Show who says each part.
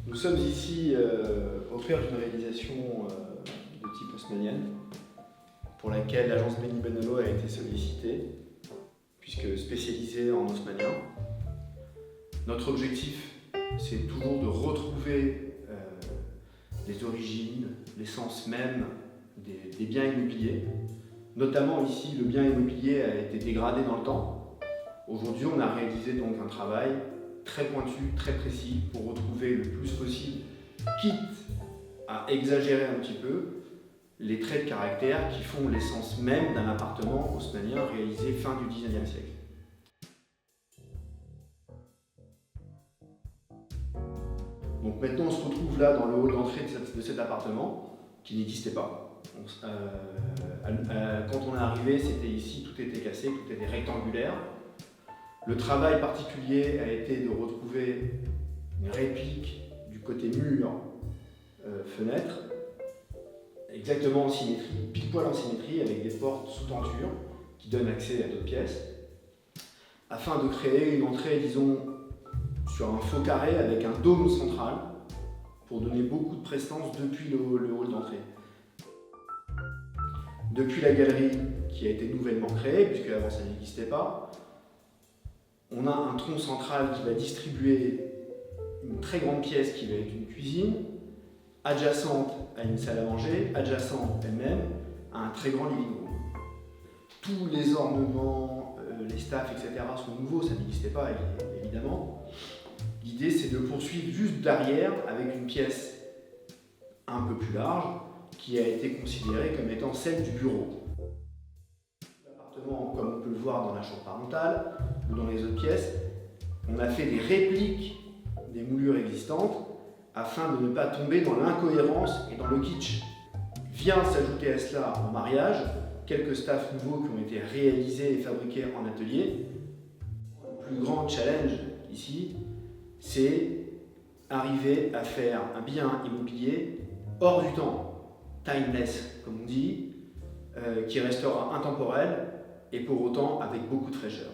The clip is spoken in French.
Speaker 1: Nous sommes ici au cœur d'une réalisation de type haussmannienne pour laquelle l'agence Beni Benolo a été sollicitée, puisque spécialisée en haussmannien. Notre objectif, c'est toujours de retrouver les origines, l'essence même des biens immobiliers. Notamment ici, le bien immobilier a été dégradé dans le temps. Aujourd'hui, on a réalisé donc un travail très pointu, très précis, pour retrouver le plus possible, quitte à exagérer un petit peu, les traits de caractère qui font l'essence même d'un appartement haussmannien réalisé fin du XIXe siècle. Donc maintenant on se retrouve là dans le hall d'entrée de cet appartement qui n'existait pas. Quand on est arrivé, c'était ici, tout était cassé, tout était rectangulaire. Le travail particulier a été de retrouver une réplique du côté mur, fenêtre, exactement en symétrie, pile poil en symétrie, avec des portes sous tenture qui donnent accès à d'autres pièces, afin de créer une entrée, disons, sur un faux carré avec un dôme central pour donner beaucoup de prestance depuis le hall d'entrée. Depuis la galerie qui a été nouvellement créée, puisque avant ça n'existait pas, on a un tronc central qui va distribuer une très grande pièce qui va être une cuisine, adjacente à une salle à manger, adjacente elle-même à un très grand living room. Tous les ornements, les staffs, etc. sont nouveaux, ça n'existait pas évidemment. L'idée c'est de poursuivre juste derrière avec une pièce un peu plus large qui a été considérée comme étant celle du bureau. L'appartement, comme on peut le voir dans la chambre parentale ou dans les autres pièces, on a fait des répliques des moulures existantes afin de ne pas tomber dans l'incohérence et dans le kitsch. Vient s'ajouter à cela en mariage quelques staffs nouveaux qui ont été réalisés et fabriqués en atelier. Le plus grand challenge ici, c'est arriver à faire un bien immobilier hors du temps, timeless comme on dit, qui restera intemporel et pour autant avec beaucoup de fraîcheur.